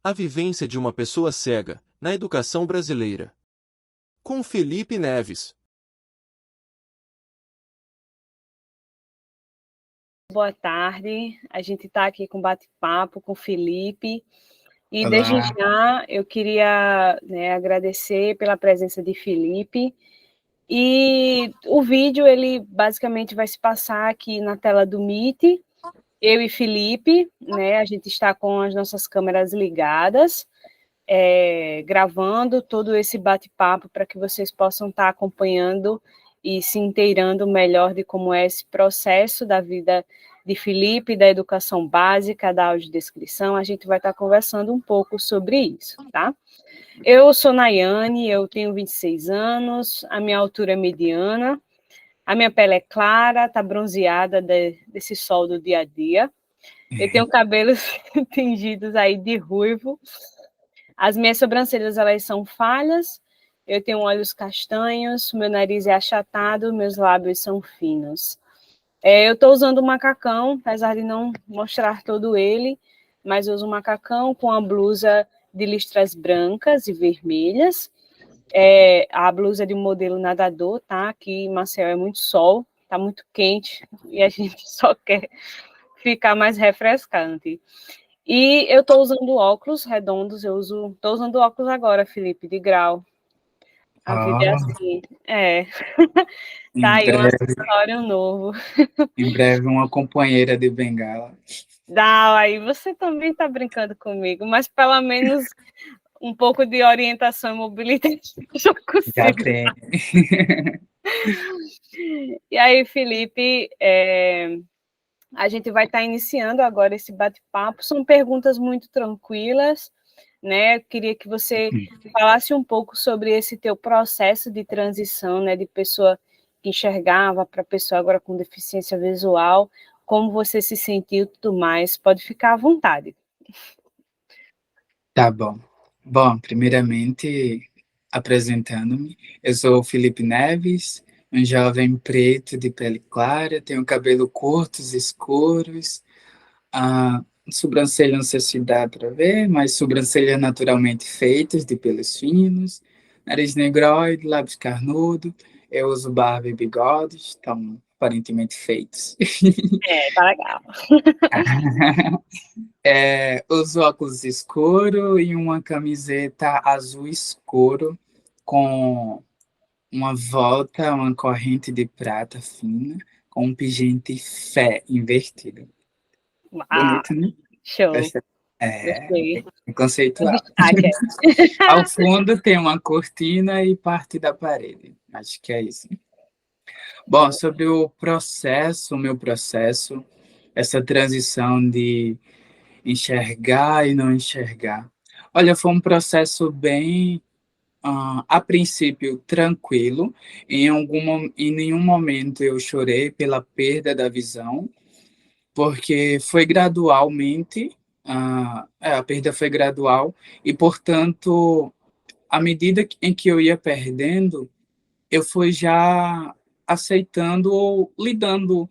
A vivência de uma pessoa cega, na educação brasileira. Com Felipe Neves. Boa tarde, a gente está aqui com bate-papo com o Felipe. E desde Olá, já eu queria, agradecer pela presença de Felipe. E o vídeo, ele basicamente vai se passar aqui na tela do Meet, eu e Felipe, né? A gente está com as nossas câmeras ligadas, gravando todo esse bate-papo para que vocês possam estar acompanhando e se inteirando melhor de como é esse processo da vida de Felipe, da educação básica, da audiodescrição. A gente vai estar conversando um pouco sobre isso, tá? Eu sou Nayane, eu tenho 26 anos, a minha altura é mediana, a minha pele é clara, está bronzeada desse sol do dia a dia. Eu tenho cabelos tingidos aí de ruivo. As minhas sobrancelhas, elas são falhas, eu tenho olhos castanhos, meu nariz é achatado, meus lábios são finos. Eu estou usando um macacão, apesar de não mostrar todo ele, mas eu uso um macacão com a blusa de listras brancas e vermelhas. A blusa de um modelo nadador, tá? Aqui em Maceió é muito sol, tá muito quente e a gente só quer ficar mais refrescante. E eu estou usando óculos redondos, estou usando óculos agora, Felipe, de grau. A vida é ó, assim. Tá em aí um breve, acessório novo. em breve uma companheira de bengala. Dá, aí você também está brincando comigo, mas pelo menos um pouco de orientação e mobilidade eu já Já consigo. tem. E aí, Felipe, a gente vai estar iniciando agora esse bate-papo. São perguntas muito tranquilas, né? Eu queria que você falasse um pouco sobre esse teu processo de transição, né? De pessoa que enxergava para pessoa agora com deficiência visual, como você se sentiu e tudo mais. Pode ficar à vontade. Tá bom. Bom, primeiramente, apresentando-me, eu sou o Felipe Neves, um jovem preto de pele clara, tenho cabelo curtos, escuros, sobrancelha não sei se dá para ver, mas sobrancelhas naturalmente feitas de pelos finos, nariz negroide, lábios carnudo, eu uso barba e bigodes, estão aparentemente feitos. Tá legal. Uso óculos escuro e uma camiseta azul escuro com uma volta, uma corrente de prata fina, com um pingente fé invertido. Uau, Bonito, né? show. Essa- É, Gostei. é Um conceitual. destaque. Ao fundo tem uma cortina e parte da parede. Acho que é isso. Bom, sobre o meu processo, essa transição de enxergar e não enxergar. Olha, foi um processo bem, a princípio, tranquilo. Em nenhum momento eu chorei pela perda da visão, porque foi gradualmente, a perda foi gradual, e, portanto, à medida em que eu ia perdendo, eu fui já aceitando ou lidando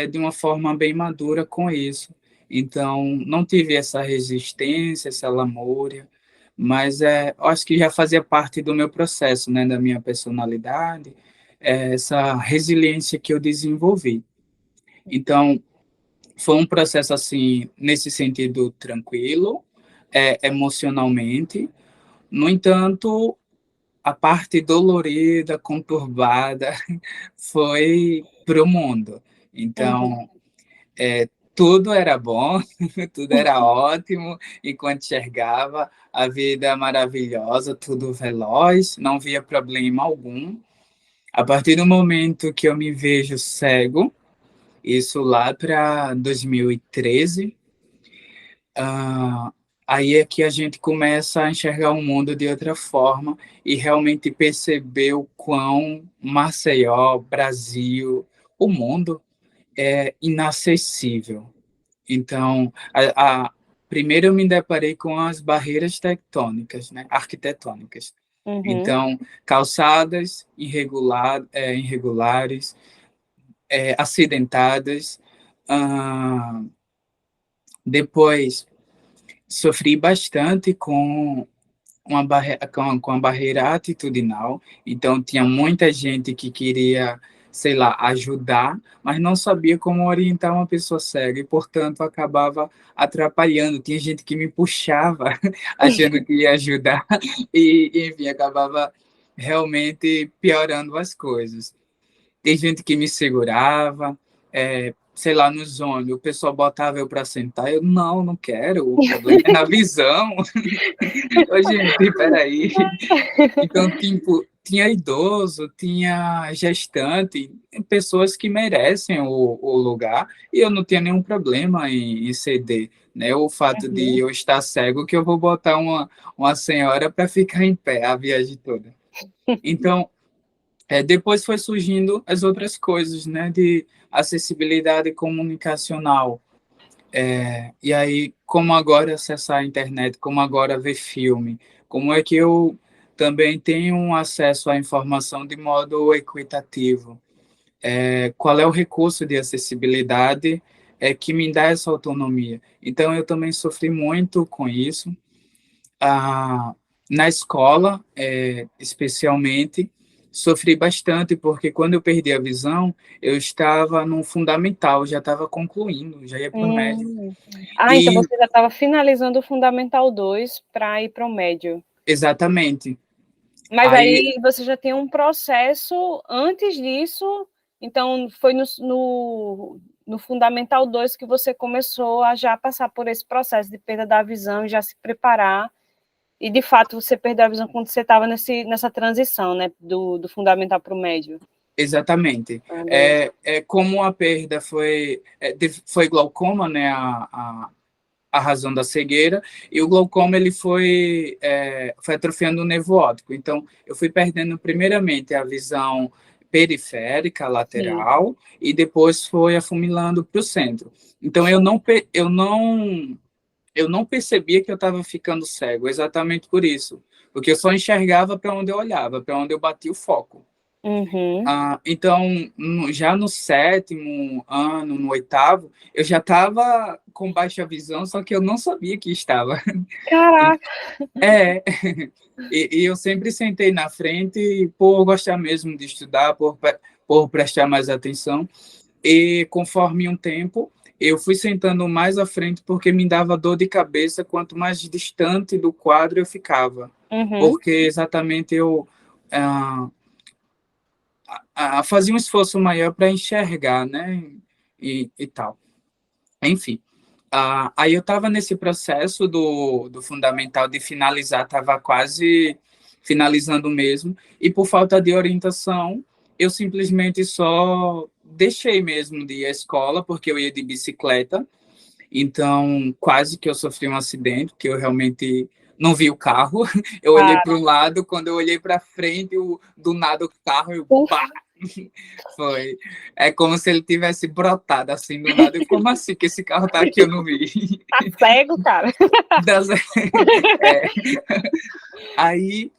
de uma forma bem madura com isso. Então, não tive essa resistência, essa lamúria, mas eu acho que já fazia parte do meu processo, né, da minha personalidade, essa resiliência que eu desenvolvi. Então, foi um processo assim, nesse sentido, tranquilo, emocionalmente. No entanto, a parte dolorida, conturbada, foi para o mundo. Uhum. Então, tudo era bom, tudo era ótimo, enquanto enxergava a vida maravilhosa, tudo veloz, não via problema algum. A partir do momento que eu me vejo cego, isso lá para 2013, ah, aí é que a gente começa a enxergar o mundo de outra forma e realmente perceber o quão Maceió, Brasil, o mundo é inacessível. Então, primeiro eu me deparei com as barreiras tectônicas, né, arquitetônicas. Uhum. Então, calçadas irregulares, acidentadas, depois sofri bastante com com a barreira atitudinal, então tinha muita gente que queria, sei lá, ajudar, mas não sabia como orientar uma pessoa cega, e, portanto, acabava atrapalhando. Tinha gente que me puxava, achando que ia ajudar, e, enfim, acabava realmente piorando as coisas. Tem gente que me segurava, sei lá, nos ônibus, o pessoal botava eu para sentar, eu, não, não quero, o problema é na visão. Ô, gente, peraí. Então, tipo, tinha idoso, tinha gestante, pessoas que merecem o lugar, e eu não tinha nenhum problema em ceder, né? O fato de Uhum. eu estar cego, que eu vou botar uma senhora para ficar em pé a viagem toda. Então, depois foi surgindo as outras coisas, né? De acessibilidade comunicacional. E aí, como agora acessar a internet, como agora ver filme, como é que eu também tenho um acesso à informação de modo equitativo? Qual é o recurso de acessibilidade que me dá essa autonomia? Então, eu também sofri muito com isso. Ah, na escola, especialmente, sofri bastante, porque quando eu perdi a visão, eu estava no fundamental, já estava concluindo, já ia para o médio. Hum. Então E você já estava finalizando o Fundamental 2 para ir para o médio. exatamente. Mas Aí, aí você já tem um processo antes disso, então foi no Fundamental 2 que você começou a já passar por esse processo de perda da visão e já se preparar. E de fato você perdeu a visão quando você estava nessa transição, né? Do fundamental para o médio. exatamente. Como a perda foi glaucoma, né? A razão da cegueira, e o glaucoma ele foi atrofiando o nervo óptico. Então, eu fui perdendo primeiramente a visão periférica, Sim. lateral, e depois foi afunilando para o centro. Então, eu não percebia que eu estava ficando cego, exatamente por isso, porque eu só enxergava para onde eu olhava, para onde eu batia o foco. Uhum. Então, já no sétimo ano, no oitavo, eu já estava com baixa visão, só que eu não sabia que estava. Caraca! É, e eu sempre sentei na frente por gostar mesmo de estudar, por prestar mais atenção. E conforme um tempo, eu fui sentando mais à frente porque me dava dor de cabeça quanto mais distante do quadro eu ficava. Uhum. Porque exatamente eu ah, fazia um esforço maior para enxergar, né? E tal. Enfim. Aí eu estava nesse processo do fundamental de finalizar, estava quase finalizando mesmo, e por falta de orientação, eu simplesmente só deixei mesmo de ir à escola, porque eu ia de bicicleta, então quase que eu sofri um acidente, que eu realmente não vi o carro, eu olhei para Cara, um lado, quando eu olhei para frente, do nada o carro, eu pá, foi. É como se ele tivesse brotado assim do nada. Eu, como assim que esse carro tá aqui? Eu não vi. tá cego, cara. Das- é. Aí,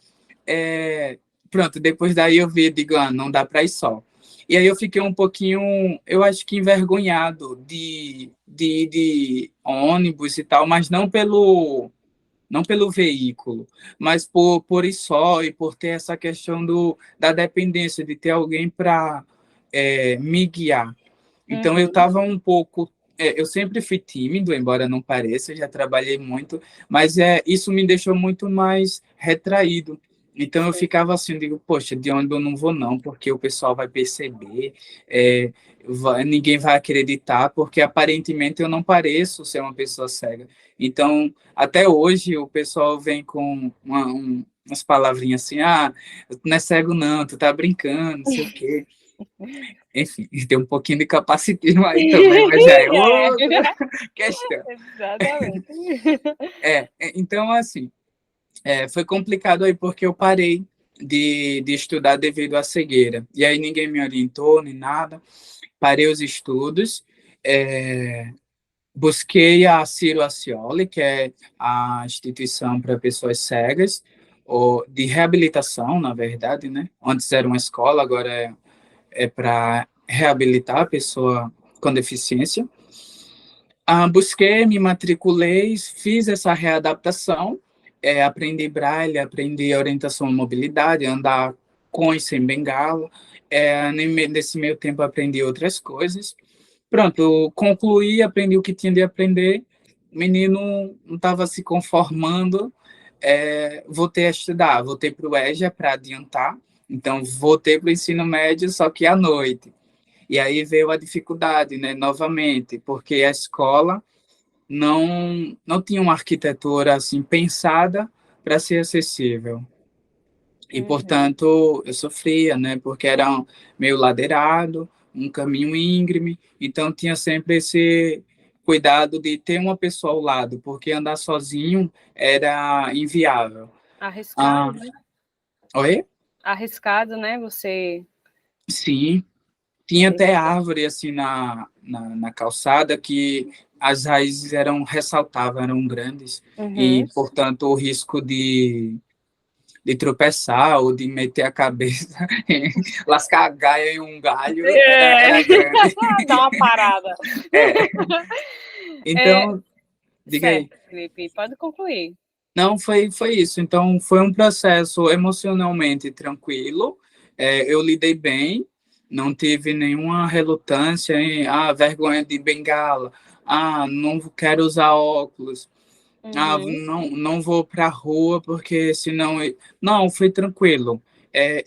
pronto, depois daí eu vi, digo, não dá para ir só. E aí eu fiquei um pouquinho, eu acho que envergonhado de ir de ônibus e tal, mas não pelo veículo, mas por ir só e por ter essa questão da dependência, de ter alguém para me guiar. Então eu Uhum. estava um pouco. Eu sempre fui tímido, embora não pareça, já trabalhei muito, mas isso me deixou muito mais retraído. Então eu Sim. ficava assim, digo, poxa, de onde eu não vou não, porque o pessoal vai perceber, é, ninguém vai acreditar, porque aparentemente eu não pareço ser uma pessoa cega. Então, até hoje o pessoal vem com umas palavrinhas assim, tu não é cego não, tu tá brincando, não sei o quê. Enfim, tem um pouquinho de capacitismo aí também, mas já é É, outra questão. exatamente. Então, assim, foi complicado aí porque eu parei de estudar devido à cegueira. E aí ninguém me orientou, nem nada. Parei os estudos, busquei a Ciro Ascioli, que é a instituição para pessoas cegas, ou de reabilitação, na verdade, né? Antes era uma escola, agora é para reabilitar a pessoa com deficiência. Busquei, me matriculei, fiz essa readaptação, aprendi braille, aprendi orientação à mobilidade, andar com e sem bengala. Nesse meio tempo aprendi outras coisas. Pronto, concluí, aprendi o que tinha de aprender. O menino não estava se conformando, voltei a estudar, voltei para o EJA para adiantar. Então, voltei para o ensino médio, só que à noite. E aí veio a dificuldade, né, novamente, porque a escola não tinha uma arquitetura assim pensada para ser acessível. E, portanto, eu sofria, né, porque era meio ladeirado, um caminho íngreme, então tinha sempre esse cuidado de ter uma pessoa ao lado, porque andar sozinho era inviável. Arriscado, né? Oi? Arriscado, né? Você. Sim, tinha até árvore assim na calçada que as raízes ressaltavam, eram grandes, e, Uhum. portanto, o risco de tropeçar ou de meter a cabeça, lascar a gaia em um galho, era grande. Dá uma parada. É. Então, diga aí. Certo, Felipe, pode concluir. Não, foi isso. Então, foi um processo emocionalmente tranquilo. Eu lidei bem, não tive nenhuma relutância em vergonha de bengala, não quero usar óculos, não vou para a rua porque senão. Não, foi tranquilo.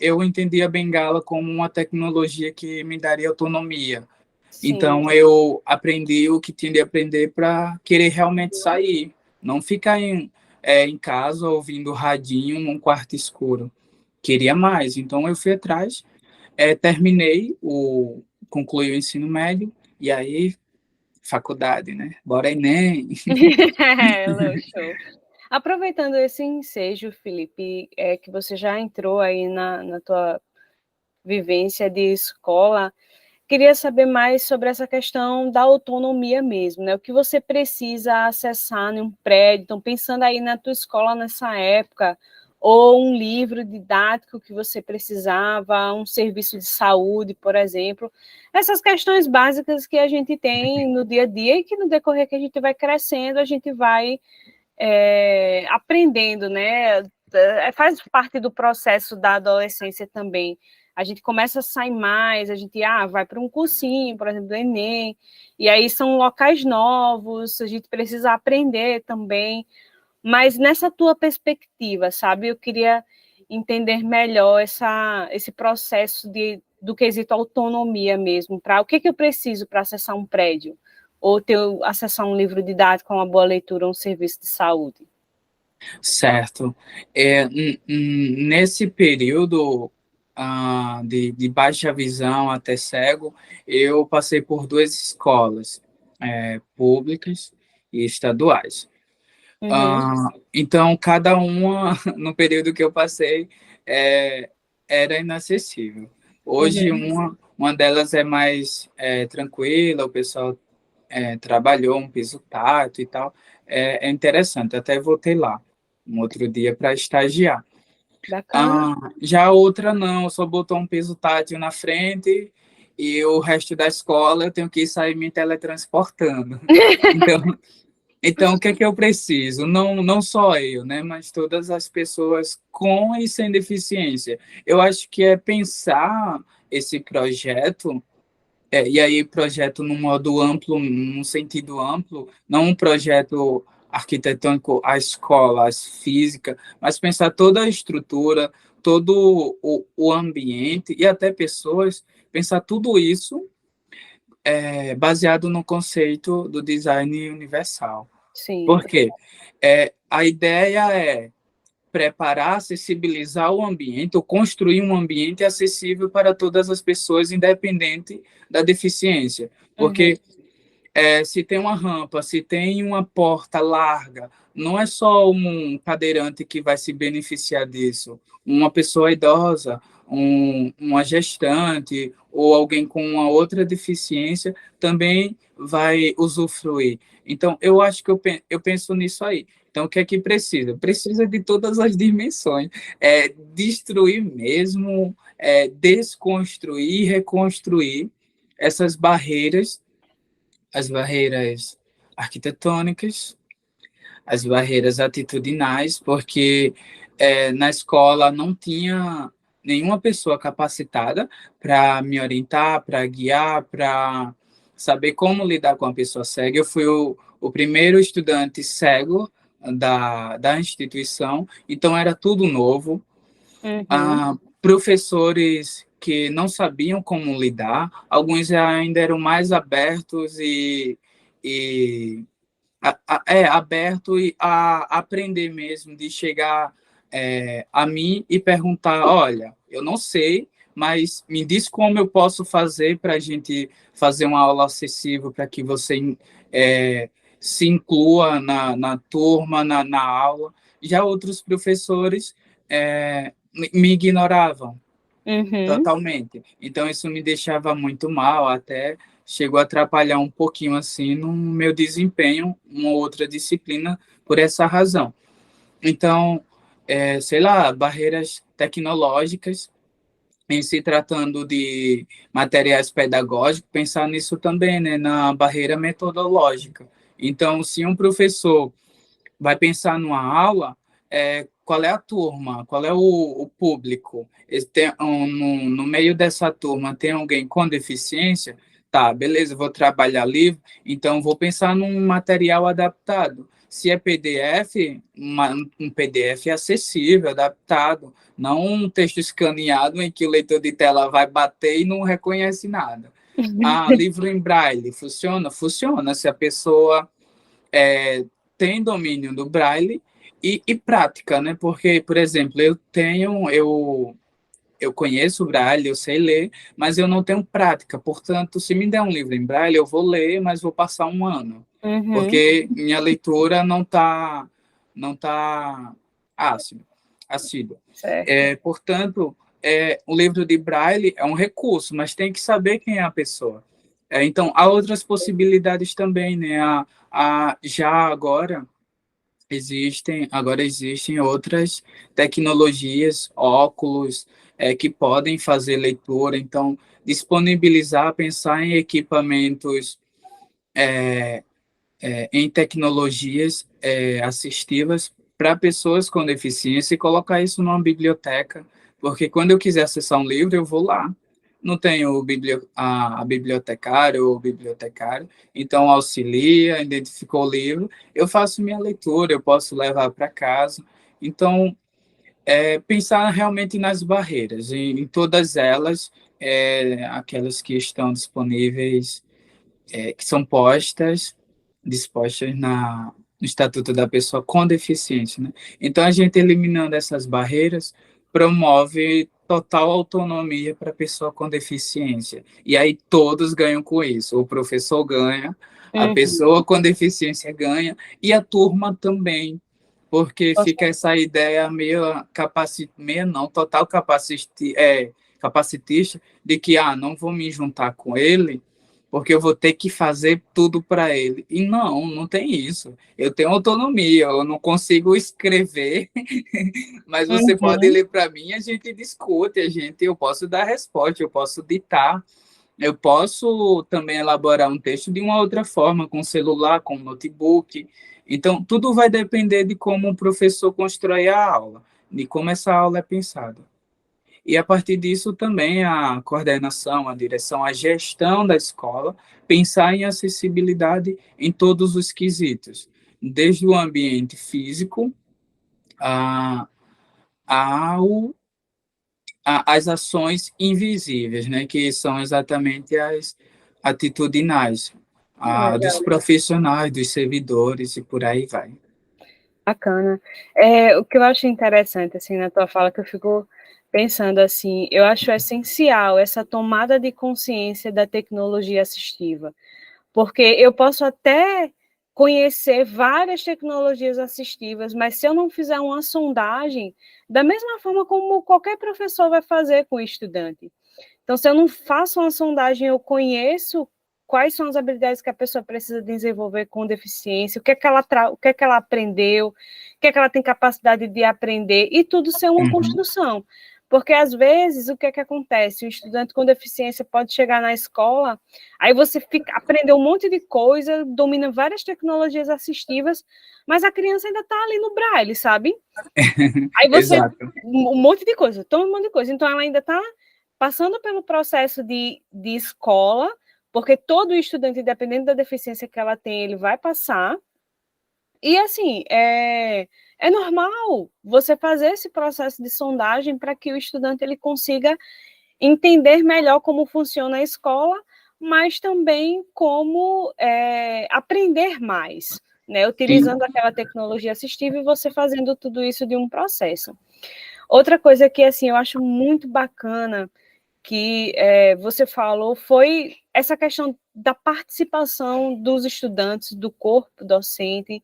Eu entendi a bengala como uma tecnologia que me daria autonomia. Sim. Então, eu aprendi o que tinha de aprender para querer realmente sair, não ficar em casa ouvindo radinho num quarto escuro. Queria mais, então eu fui atrás, concluí o ensino médio, e aí, faculdade, né? Bora Enem! Show. Aproveitando esse ensejo, Felipe, que você já entrou aí na tua vivência de escola, queria saber mais sobre essa questão da autonomia mesmo, né? O que você precisa acessar em um prédio, então pensando aí na tua escola nessa época, ou um livro didático que você precisava, um serviço de saúde, por exemplo, essas questões básicas que a gente tem no dia a dia e que no decorrer que a gente vai crescendo, a gente vai aprendendo, né? Faz parte do processo da adolescência também. A gente começa a sair mais, a gente vai para um cursinho, por exemplo, do Enem, e aí são locais novos, a gente precisa aprender também. Mas nessa tua perspectiva, sabe, eu queria entender melhor esse processo do quesito autonomia mesmo, para o que eu preciso para acessar um prédio, ou acessar um livro didático, uma boa leitura, um serviço de saúde. Certo. Nesse período de baixa visão até cego, eu passei por duas escolas públicas e estaduais. Então, cada uma, no período que eu passei, era inacessível. Hoje, uma delas é mais tranquila, o pessoal trabalhou um piso tátil e tal. É interessante, até voltei lá um outro dia para estagiar. Bacana. Já a outra não, só botou um piso tátil na frente e o resto da escola eu tenho que sair me teletransportando. Então, o que é que eu preciso? Não só eu, né, mas todas as pessoas com e sem deficiência. Eu acho que é pensar esse projeto, e aí projeto num modo amplo, num sentido amplo, não um projeto arquitetônico, a escola, a física, mas pensar toda a estrutura, todo o ambiente e até pessoas, pensar tudo isso baseado no conceito do design universal. Sim. Por quê? A ideia é preparar, acessibilizar o ambiente, ou construir um ambiente acessível para todas as pessoas, independente da deficiência. Porque se tem uma rampa, se tem uma porta larga, não é só um cadeirante que vai se beneficiar disso. Uma pessoa idosa, uma gestante ou alguém com uma outra deficiência também vai usufruir. Então, eu acho que eu penso nisso aí. Então, o que é que precisa? Precisa de todas as dimensões. Destruir mesmo, desconstruir, reconstruir essas barreiras, as barreiras arquitetônicas, as barreiras atitudinais, porque na escola não tinha nenhuma pessoa capacitada para me orientar, para guiar, para saber como lidar com a pessoa cega. Eu fui o primeiro estudante cego da instituição, então era tudo novo. Professores que não sabiam como lidar, alguns ainda eram mais abertos e aberto a aprender mesmo, de chegar a mim e perguntar, olha, eu não sei, mas me diz como eu posso fazer para a gente fazer uma aula acessível para que você se inclua na turma, na aula. Já outros professores me ignoravam totalmente. Então, isso me deixava muito mal, até chegou a atrapalhar um pouquinho assim no meu desempenho, uma outra disciplina, por essa razão. Então, sei lá, barreiras tecnológicas, em se tratando de materiais pedagógicos, pensar nisso também, né, na barreira metodológica. Então, se um professor vai pensar numa aula, qual é a turma, qual é o público. No meio dessa turma tem alguém com deficiência, tá, beleza, vou trabalhar livre, então vou pensar num material adaptado. Se é PDF, um PDF acessível, adaptado, não um texto escaneado em que o leitor de tela vai bater e não reconhece nada. Livro em braille, funciona? Funciona, se a pessoa tem domínio do braille e prática, né? Porque, por exemplo, eu conheço o braille, eu sei ler, mas eu não tenho prática. Portanto, se me der um livro em braille, eu vou ler, mas vou passar um ano, porque minha leitura não tá assídua. Portanto, o livro de braille é um recurso, mas tem que saber quem é a pessoa. Então, há outras possibilidades também, né? Já existem outras tecnologias, óculos, que podem fazer leitura. Então, disponibilizar, pensar em equipamentos, em tecnologias assistivas para pessoas com deficiência e colocar isso numa biblioteca, porque quando eu quiser acessar um livro, eu vou lá. Não tenho a bibliotecária ou o bibliotecário, então auxilia, identificou o livro, eu faço minha leitura, eu posso levar para casa. Então, pensar realmente nas barreiras, em todas elas, aquelas que estão disponíveis, que são dispostas no Estatuto da Pessoa com Deficiência, né? Então, a gente eliminando essas barreiras promove total autonomia para a pessoa com deficiência. E aí todos ganham com isso. O professor ganha, a pessoa com deficiência ganha e a turma também, porque fica essa ideia total capacitista, de que não vou me juntar com ele porque eu vou ter que fazer tudo para ele. E não tem isso. Eu tenho autonomia, eu não consigo escrever, mas você pode ler para mim, a gente discute, eu posso dar resposta, eu posso ditar, eu posso também elaborar um texto de uma outra forma, com celular, com notebook. Então, tudo vai depender de como o professor constrói a aula, de como essa aula é pensada. E, a partir disso, também a coordenação, a direção, a gestão da escola, pensar em acessibilidade em todos os quesitos, desde o ambiente físico às ações invisíveis, né, que são exatamente as atitudinais, dos profissionais, dos servidores e por aí vai. Bacana. O que eu acho interessante, assim, na tua fala, que eu fico pensando, assim, eu acho essencial essa tomada de consciência da tecnologia assistiva, porque eu posso até conhecer várias tecnologias assistivas, mas se eu não fizer uma sondagem, da mesma forma como qualquer professor vai fazer com o estudante. Então, se eu não faço uma sondagem, eu conheço quais são as habilidades que a pessoa precisa desenvolver com deficiência, o que é que ela aprendeu, o que é que ela tem capacidade de aprender, e tudo ser uma construção. Porque, às vezes, o que é que acontece? O estudante com deficiência pode chegar na escola, aí você aprendeu um monte de coisa, domina várias tecnologias assistivas, mas a criança ainda está ali no braille, sabe? Aí você, Exato. um monte de coisa, toma um monte de coisa. Então, ela ainda está passando pelo processo de escola, porque todo estudante, independente da deficiência que ela tem, ele vai passar. E, assim, é normal você fazer esse processo de sondagem para que o estudante ele consiga entender melhor como funciona a escola, mas também como aprender mais, né? Utilizando aquela tecnologia assistiva e você fazendo tudo isso de um processo. Outra coisa que, assim, eu acho muito bacana que você falou foi essa questão da participação dos estudantes, do corpo docente,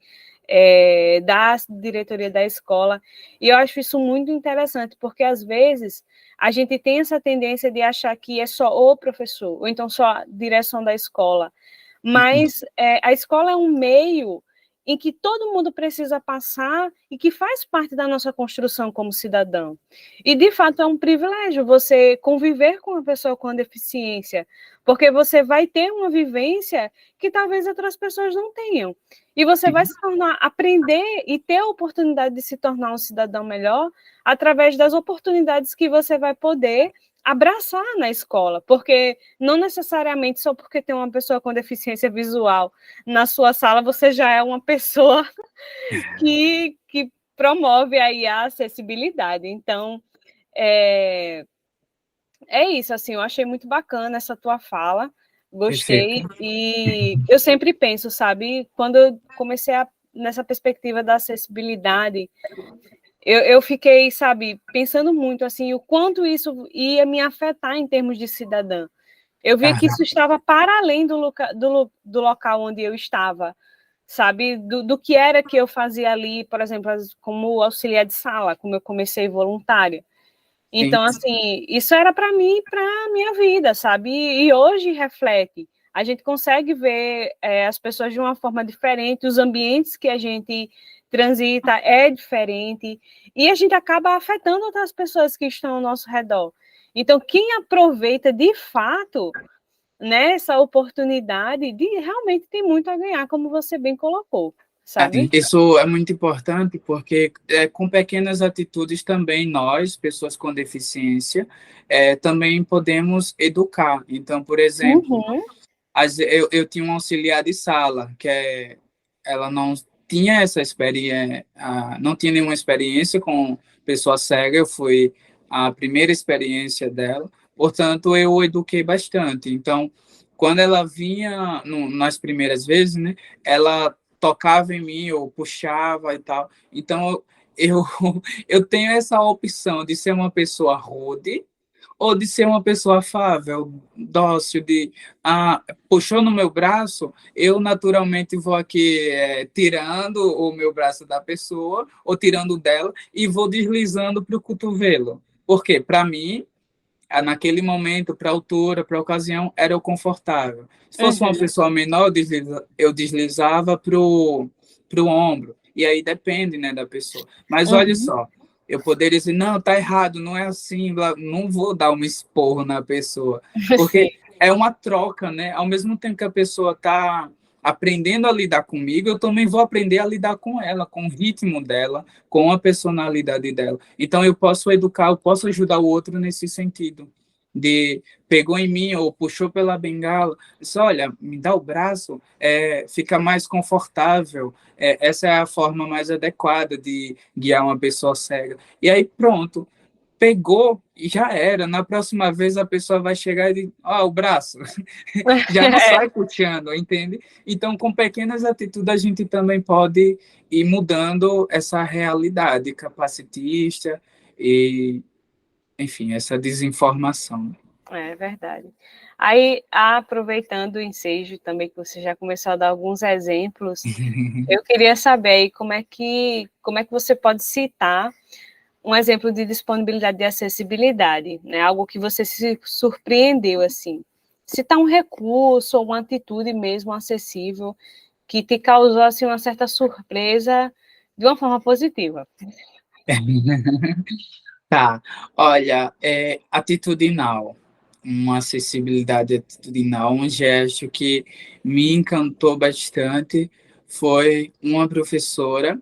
da diretoria da escola, e eu acho isso muito interessante, porque às vezes a gente tem essa tendência de achar que é só o professor, ou então só a direção da escola, mas a escola é um meio em que todo mundo precisa passar e que faz parte da nossa construção como cidadão. E, de fato, é um privilégio você conviver com uma pessoa com deficiência, porque você vai ter uma vivência que talvez outras pessoas não tenham. E você vai se tornar, aprender e ter a oportunidade de se tornar um cidadão melhor através das oportunidades que você vai poder abraçar na escola, porque não necessariamente só porque tem uma pessoa com deficiência visual na sua sala, você já é uma pessoa que promove aí a acessibilidade. Então, é isso, assim, eu achei muito bacana essa tua fala, gostei, Perfeito. e eu sempre penso, sabe, quando eu comecei nessa perspectiva da acessibilidade, eu fiquei, sabe, pensando muito, assim, o quanto isso ia me afetar em termos de cidadã. Eu vi que isso estava para além do local onde eu estava, sabe, do que era que eu fazia ali, por exemplo, como auxiliar de sala, como eu comecei voluntária. Então, assim, isso era para mim, para a minha vida, sabe? E hoje reflete. A gente consegue ver as pessoas de uma forma diferente, os ambientes que a gente transita é diferente, e a gente acaba afetando outras pessoas que estão ao nosso redor. Então, quem aproveita de fato, né, essa oportunidade, realmente tem muito a ganhar, como você bem colocou, sabe? Isso é muito importante porque com pequenas atitudes também nós, pessoas com deficiência, também podemos educar. Então, por exemplo, Uhum. eu tinha um auxiliar de sala ela não tinha essa experiência, não tinha nenhuma experiência com pessoa cega. Eu fui a primeira experiência dela, portanto eu eduquei bastante. Então, quando ela vinha nas primeiras vezes, né, ela tocava em mim, eu puxava e tal. Então eu eu tenho essa opção de ser uma pessoa rude ou de ser uma pessoa afável, dócil, puxou no meu braço, eu naturalmente vou aqui tirando o meu braço da pessoa, ou tirando dela, e vou deslizando para o cotovelo. Porque, para mim, naquele momento, para a altura, para a ocasião, era o confortável. Se fosse uma pessoa menor, eu deslizava para o ombro. E aí depende, né, da pessoa. Mas olha só, eu poderia dizer, não, tá errado, não é assim, não vou dar um esporro na pessoa, porque é uma troca, né? Ao mesmo tempo que a pessoa está aprendendo a lidar comigo, eu também vou aprender a lidar com ela, com o ritmo dela, com a personalidade dela. Então eu posso educar, eu posso ajudar o outro nesse sentido. De pegou em mim ou puxou pela bengala, disse, olha, me dá o braço, fica mais confortável, essa é a forma mais adequada de guiar uma pessoa cega. E aí pronto, pegou e já era. Na próxima vez a pessoa vai chegar e diz, o braço. Já não sai puxando, entende? Então, com pequenas atitudes, a gente também pode ir mudando essa realidade capacitista e, enfim, essa desinformação. É verdade. Aí, aproveitando o ensejo também, que você já começou a dar alguns exemplos, eu queria saber aí como é que você pode citar um exemplo de disponibilidade de acessibilidade, né? Algo que você se surpreendeu, assim. Citar um recurso ou uma atitude mesmo acessível que te causou, assim, uma certa surpresa de uma forma positiva. Tá, olha, atitudinal, uma acessibilidade atitudinal, um gesto que me encantou bastante foi uma professora,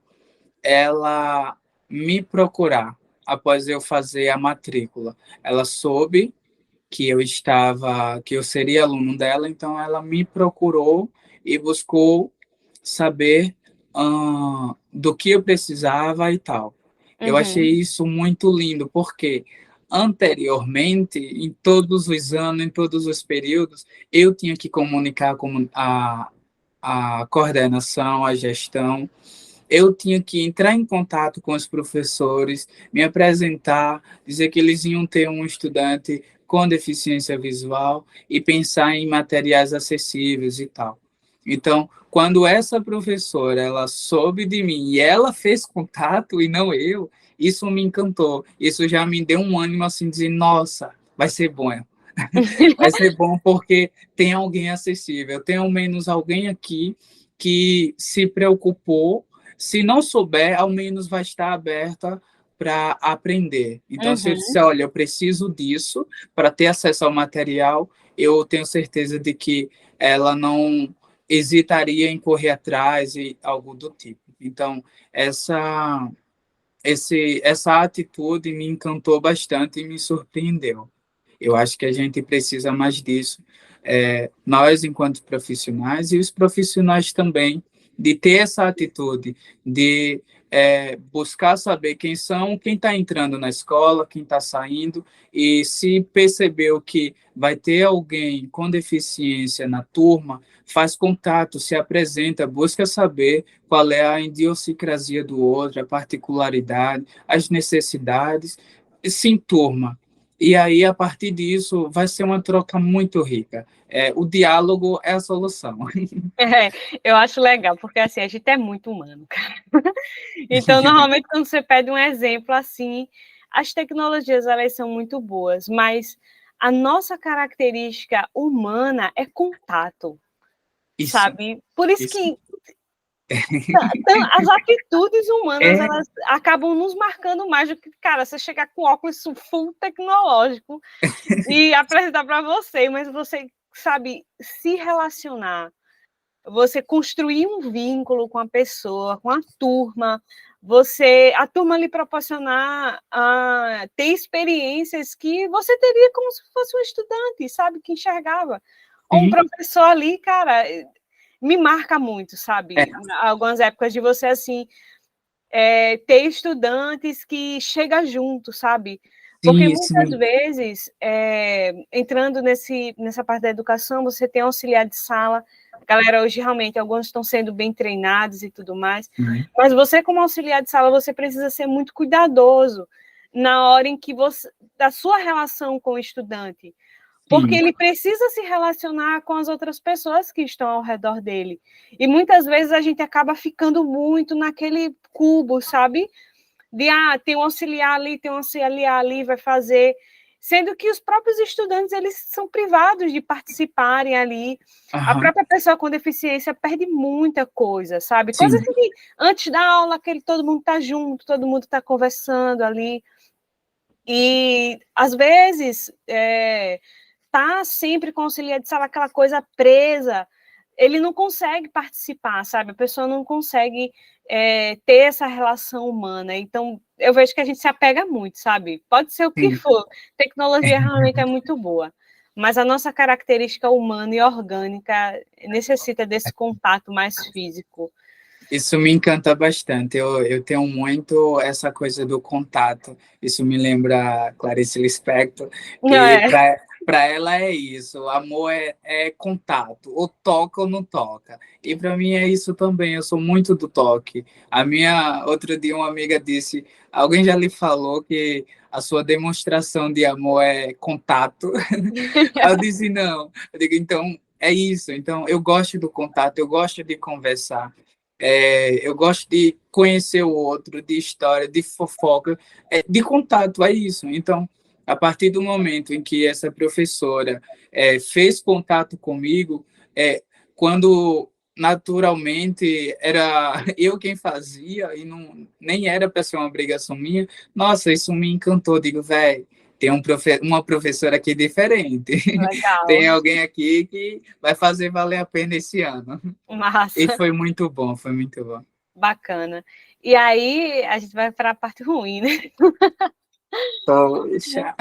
ela me procurar após eu fazer a matrícula. Ela soube que eu seria aluno dela, então ela me procurou e buscou saber do que eu precisava e tal. Eu achei Uhum, isso muito lindo, porque anteriormente, em todos os anos, em todos os períodos, eu tinha que comunicar com a coordenação, a gestão, eu tinha que entrar em contato com os professores, me apresentar, dizer que eles iam ter um estudante com deficiência visual e pensar em materiais acessíveis e tal. Então, quando essa professora ela soube de mim e ela fez contato e não eu, isso me encantou. Isso já me deu um ânimo assim, dizer, nossa, vai ser bom. Vai ser bom porque tem alguém acessível, tem ao menos alguém aqui que se preocupou. Se não souber, ao menos vai estar aberta para aprender. Então, se eu uhum. disser, olha, eu preciso disso para ter acesso ao material, eu tenho certeza de que ela não hesitaria em correr atrás e algo do tipo. Então, essa atitude me encantou bastante e me surpreendeu. Eu acho que a gente precisa mais disso, nós enquanto profissionais e os profissionais também, de ter essa atitude, de buscar saber quem são, quem está entrando na escola, quem está saindo, e se percebeu que vai ter alguém com deficiência na turma, faz contato, se apresenta, busca saber qual é a idiosincrasia do outro, a particularidade, as necessidades, e se enturma. E aí, a partir disso, vai ser uma troca muito rica. O diálogo é a solução. É, eu acho legal, porque assim, a gente é muito humano, cara. Então, normalmente, quando você pede um exemplo assim, as tecnologias, elas são muito boas, mas a nossa característica humana é contato, Isso, sabe? Por isso isso. que as atitudes humanas, É, elas acabam nos marcando mais do que, cara, você chegar com óculos full tecnológico e apresentar para você, mas você, sabe, se relacionar, você construir um vínculo com a pessoa, com a turma, a turma lhe proporcionar ter experiências que você teria como se fosse um estudante, sabe, que enxergava. Ou um sim, professor ali, cara, me marca muito, é, sabe? Algumas épocas de você, assim, ter estudantes que chegam junto, sabe? Porque sim, muitas sim. vezes, entrando nessa parte da educação, você tem auxiliar de sala, a galera hoje realmente, alguns estão sendo bem treinados e tudo mais, Sim, mas você como auxiliar de sala, você precisa ser muito cuidadoso na hora em que da sua relação com o estudante, porque sim, ele precisa se relacionar com as outras pessoas que estão ao redor dele. E muitas vezes a gente acaba ficando muito naquele cubo, sabe? Tem um auxiliar ali, tem um auxiliar ali, vai fazer. Sendo que os próprios estudantes, eles são privados de participarem ali. A aham, própria pessoa com deficiência perde muita coisa, sabe? Coisa sim, assim que antes da aula, todo mundo está junto, todo mundo está conversando ali. E, às vezes, tá sempre com o auxiliar de sala, aquela coisa presa, ele não consegue participar, sabe? A pessoa não consegue ter essa relação humana. Então, eu vejo que a gente se apega muito, sabe? Pode ser o que sim. for, tecnologia realmente é muito boa, mas a nossa característica humana e orgânica necessita desse contato mais físico. Isso me encanta bastante. Eu tenho muito essa coisa do contato. Isso me lembra Clarice Lispector, Não que é? para ela é isso. O amor é contato, ou toca ou não toca. E para mim é isso também. Eu sou muito do toque. Outro dia uma amiga disse: alguém já lhe falou que a sua demonstração de amor é contato? Aí eu disse: não. Eu digo, então é isso. Então eu gosto do contato, eu gosto de conversar. Eu gosto de conhecer o outro, de história, de fofoca, de contato, é isso. Então, a partir do momento em que essa professora fez contato comigo, quando naturalmente era eu quem fazia e não, nem era para ser uma obrigação minha. Nossa, isso me encantou. Digo, velho, tem uma professora aqui diferente. Legal, Tem alguém aqui que vai fazer valer a pena esse ano. E massa, foi muito bom, foi muito bom. bacana. E aí a gente vai para a parte ruim, né? Poxa.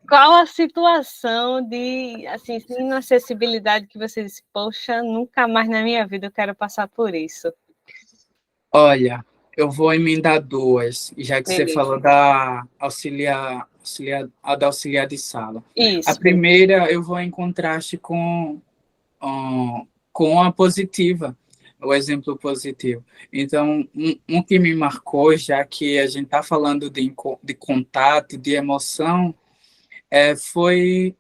Qual a situação de, assim, inacessibilidade que você disse, poxa, nunca mais na minha vida eu quero passar por isso? Olha, eu vou emendar duas, já que você Beleza. falou da auxiliar de sala. A Isso. primeira eu vou em contraste com a positiva, o exemplo positivo. Então, um que me marcou, já que a gente está falando de contato, de emoção, foi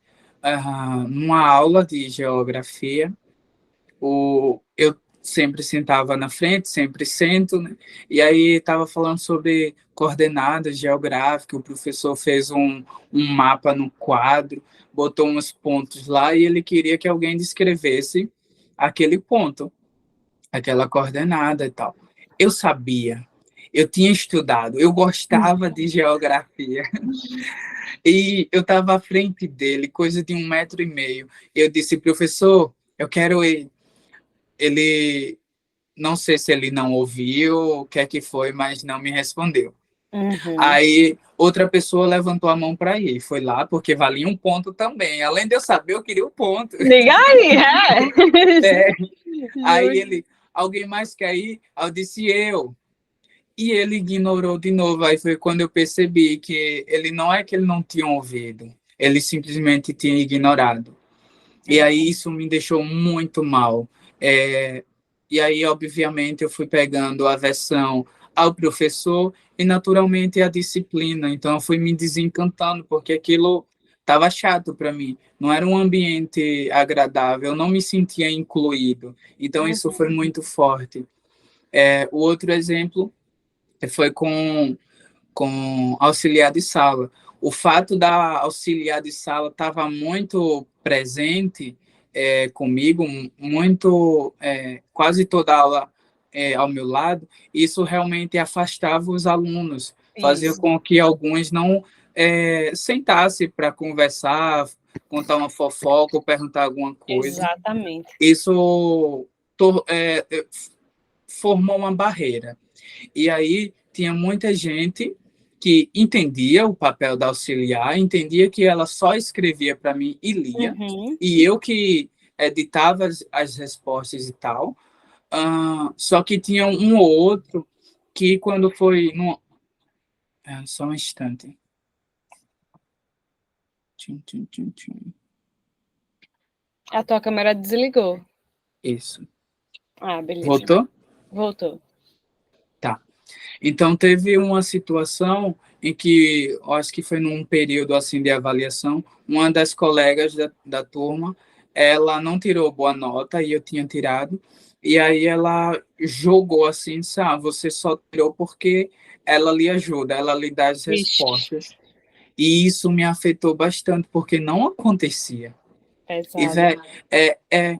numa aula de geografia. Eu sempre sentava na frente, sempre sento, né? E aí estava falando sobre coordenadas geográficas, o professor fez um mapa no quadro, botou uns pontos lá e ele queria que alguém descrevesse aquele ponto, aquela coordenada e tal. Eu sabia, eu tinha estudado, eu gostava de geografia e eu estava à frente dele, coisa de 1,5 m. Eu disse, professor, eu quero ir. Ele, não sei se ele não ouviu, o que é que foi, mas não me respondeu. Uhum. Aí outra pessoa levantou a mão para ir, foi lá porque valia um ponto também. Além de eu saber, eu queria o ponto. Diga aí, é. É. Aí Justo. ele, alguém mais quer ir? Eu disse eu. E ele ignorou de novo. Aí foi quando eu percebi que ele não é que ele não tinha ouvido, ele simplesmente tinha ignorado. E aí isso me deixou muito mal. É, e aí, obviamente, eu fui pegando a aversão ao professor e, naturalmente, a disciplina. Então, eu fui me desencantando, porque aquilo estava chato para mim. Não era um ambiente agradável, eu não me sentia incluído. Então, isso foi muito forte. O outro exemplo foi com auxiliar de sala. O fato da auxiliar de sala estava muito presente comigo, muito, quase toda aula ao meu lado, isso realmente afastava os alunos, fazia Isso, com que alguns não sentassem para conversar, contar uma fofoca ou perguntar alguma coisa. exatamente. Isso formou uma barreira. E aí tinha muita gente que entendia o papel da auxiliar, entendia que ela só escrevia para mim e lia, Uhum. e eu que editava as respostas e tal. Só que tinha um ou outro que quando foi no... só um instante. Tchum, tchum, tchum, tchum. A tua câmera desligou. Isso. Ah, beleza. Voltou? Voltou. Tá. Então, teve uma situação em que, acho que foi num período assim de avaliação, uma das colegas da turma, ela não tirou boa nota e eu tinha tirado, e aí ela jogou assim, você só tirou porque ela lhe ajuda, ela lhe dá as Vixe, respostas. E isso me afetou bastante, porque não acontecia. E, pesado. velho,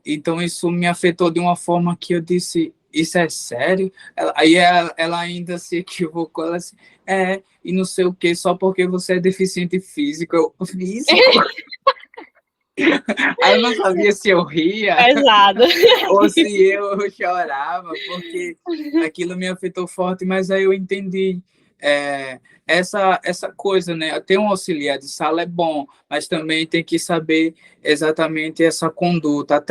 então isso me afetou de uma forma que eu disse, isso é sério? Aí ela ainda se equivocou, ela disse, e não sei o que, só porque você é deficiente físico. Físico? Aí eu não sabia se eu ria Pesado. ou se eu chorava, porque aquilo me afetou forte, mas aí eu entendi essa coisa, né? Ter um auxiliar de sala é bom, mas também tem que saber exatamente essa conduta,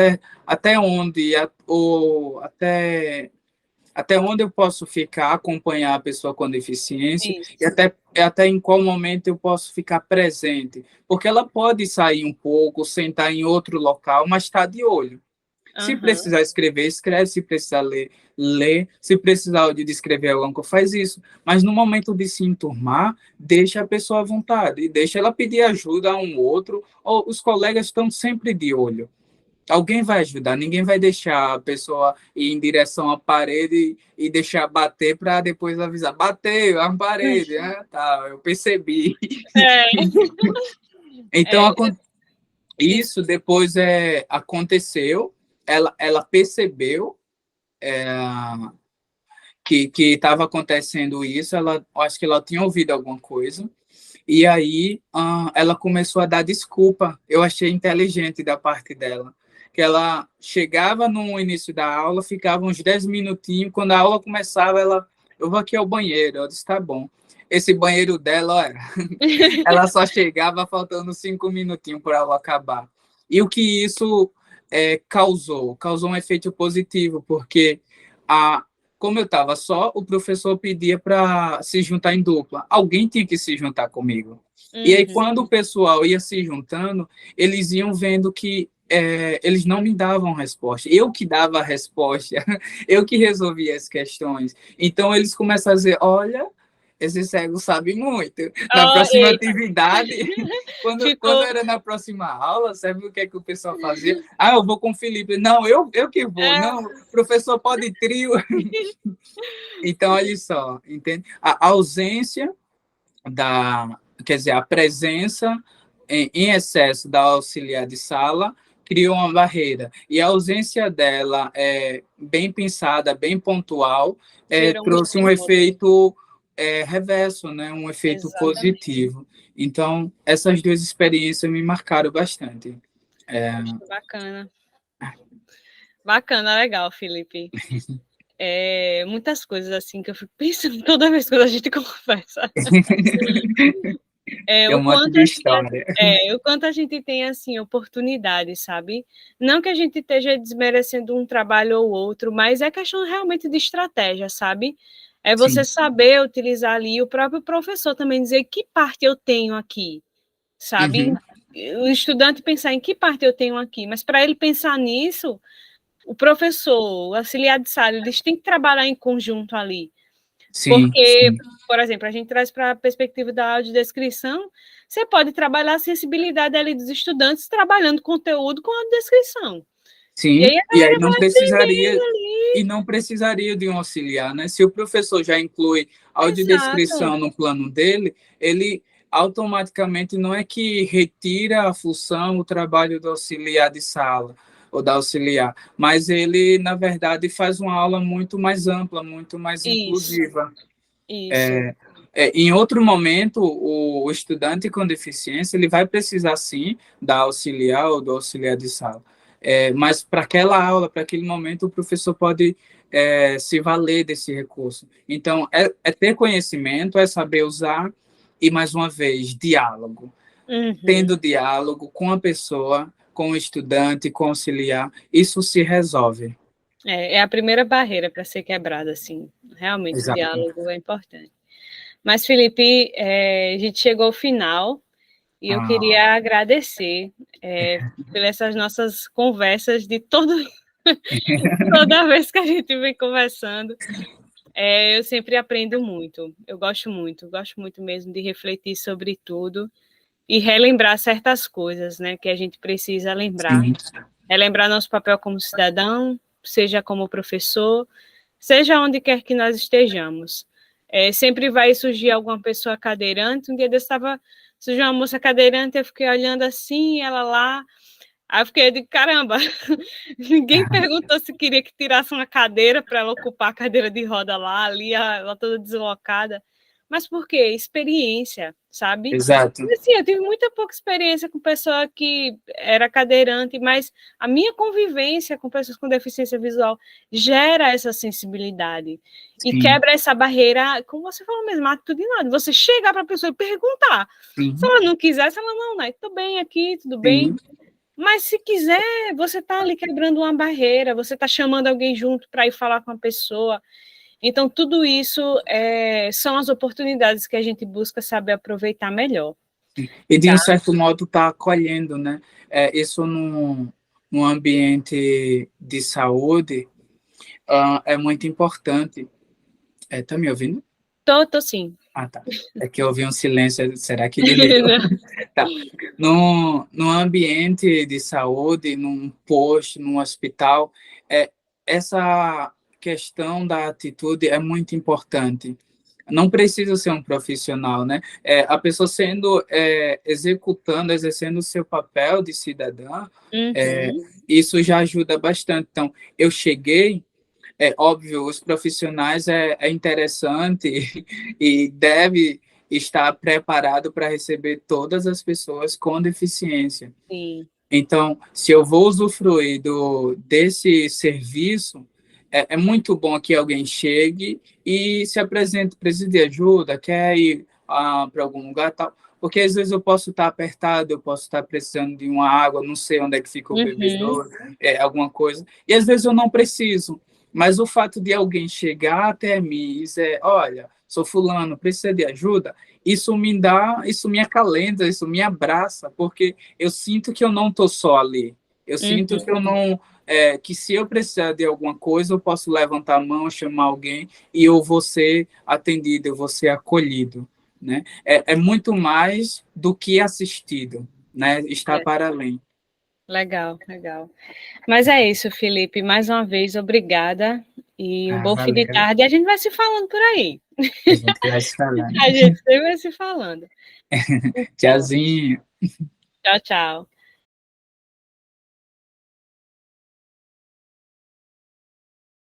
até onde, ou até onde eu posso ficar, acompanhar a pessoa com deficiência e Isso. até em qual momento eu posso ficar presente, porque ela pode sair um pouco, sentar em outro local, mas está de olho. Se Aham. precisar escrever, escreve. Se precisar ler, lê. Se precisar de descrever alguma coisa, faz isso. Mas no momento de se enturmar, deixa a pessoa à vontade. Deixa ela pedir ajuda a um outro. Ou os colegas estão sempre de olho. Alguém vai ajudar. Ninguém vai deixar a pessoa ir em direção à parede e deixar bater para depois avisar. Bateu a parede. Tá, eu percebi. É. Então, isso depois aconteceu. Ela percebeu que estava acontecendo isso, acho que ela tinha ouvido alguma coisa, e aí ela começou a dar desculpa. Eu achei inteligente da parte dela, que ela chegava no início da aula, ficava uns 10 minutinhos, quando a aula começava, eu vou aqui ao banheiro, eu disse, tá bom. Esse banheiro dela, olha, ela só chegava faltando 5 minutinhos para ela acabar. E o que isso causou um efeito positivo, porque como eu estava só, o professor pedia para se juntar em dupla. Alguém tinha que se juntar comigo. E aí, quando o pessoal ia se juntando, eles iam vendo que eles não me davam resposta. Eu que dava a resposta, eu que resolvia as questões. Então, eles começam a dizer, olha, esse cego sabe muito. Na próxima atividade, quando era na próxima aula, sabe o que é que o pessoal fazia? Eu vou com o Felipe. Não, eu que vou. Não, o professor pode trio. Então, olha só, entende? A ausência quer dizer, a presença em excesso da auxiliar de sala criou uma barreira. E a ausência dela, bem pensada, bem pontual, trouxe um efeito reverso, né? Um efeito positivo. Então, essas duas experiências me marcaram bastante. Bacana. Bacana, legal, Felipe. Muitas coisas assim que eu fico pensando toda vez que a gente conversa. O quanto a gente tem assim oportunidades, sabe? Não que a gente esteja desmerecendo um trabalho ou outro, mas é questão realmente de estratégia, sabe? É você saber utilizar ali o próprio professor também dizer que parte eu tenho aqui, sabe? O estudante pensar em que parte eu tenho aqui, mas para ele pensar nisso, o professor, o auxiliar de sala, eles têm que trabalhar em conjunto ali. Porque, por exemplo, a gente traz para a perspectiva da audiodescrição, você pode trabalhar a sensibilidade ali dos estudantes trabalhando conteúdo com audiodescrição. Sim, e aí não precisaria de um auxiliar, né? Se o professor já inclui audiodescrição no plano dele, ele automaticamente não é que retira a função, o trabalho do auxiliar de sala ou da auxiliar, mas ele, na verdade, faz uma aula muito mais ampla, muito mais inclusiva. Em outro momento, o estudante com deficiência ele vai precisar, sim, da auxiliar ou do auxiliar de sala. Mas para aquela aula, para aquele momento, o professor pode se valer desse recurso. Então, é ter conhecimento, é saber usar e, mais uma vez, diálogo. Tendo diálogo com a pessoa, com o estudante, com o auxiliar, isso se resolve. É a primeira barreira para ser quebrada, assim. Realmente, o diálogo é importante. Mas, Felipe, a gente chegou ao final e eu queria agradecer por essas nossas conversas de toda vez que a gente vem conversando. Eu sempre aprendo muito. Eu gosto muito mesmo de refletir sobre tudo e relembrar certas coisas, né, que a gente precisa lembrar. Relembrar nosso papel como cidadão, seja como professor, seja onde quer que nós estejamos. Sempre vai surgir alguma pessoa cadeirante. Um dia desse surgiu uma moça cadeirante, eu fiquei olhando assim, ela lá. Aí eu fiquei de caramba, ninguém perguntou se queria que tirasse uma cadeira para ela ocupar a cadeira de roda lá, ali, ela toda deslocada. Mas por quê? Experiência, sabe? Exato. E, assim, eu tive muita pouca experiência com pessoa que era cadeirante, mas a minha convivência com pessoas com deficiência visual gera essa sensibilidade e quebra essa barreira, como você falou mesmo, atitudinal. Você chegar para a pessoa e perguntar. Se ela não quiser, se ela não, estou bem aqui, tudo bem. Mas se quiser, você está ali quebrando uma barreira, você está chamando alguém junto para ir falar com a pessoa. Então, tudo isso são as oportunidades que a gente busca saber aproveitar melhor. E, de um certo modo, está acolhendo, né? Isso num ambiente de saúde é muito importante. Está me ouvindo? Tô sim. Tá. É que eu ouvi um silêncio, será que desligou? Tá. Num ambiente de saúde, num posto, num hospital, essa questão da atitude é muito importante. Não precisa ser um profissional, né? A pessoa exercendo o seu papel de cidadã, isso já ajuda bastante. Então, eu cheguei, É óbvio, os profissionais é interessante e deve estar preparado para receber todas as pessoas com deficiência. Sim. Então, se eu vou usufruir desse serviço, é muito bom que alguém chegue e se apresente, precisa de ajuda, quer ir para algum lugar, tal. Porque às vezes eu posso estar apertado, eu posso estar precisando de uma água, não sei onde é que fica o bebedouro, alguma coisa. E às vezes eu não preciso. Mas o fato de alguém chegar até mim e dizer, olha, sou fulano, precisa de ajuda, isso me acalenta, isso me abraça, porque eu sinto que eu não estou só ali. Eu sinto que eu não, que se eu precisar de alguma coisa, eu posso levantar a mão, chamar alguém e eu vou ser atendido, eu vou ser acolhido, né? É muito mais do que assistido, né? Está para além. Legal, legal. Mas é isso, Felipe. Mais uma vez, obrigada. E um bom fim de Valeu. tarde. E a gente vai se falando por aí. A gente vai se falando. A gente sempre vai se falando. Então, Tchauzinho. tchau, tchau.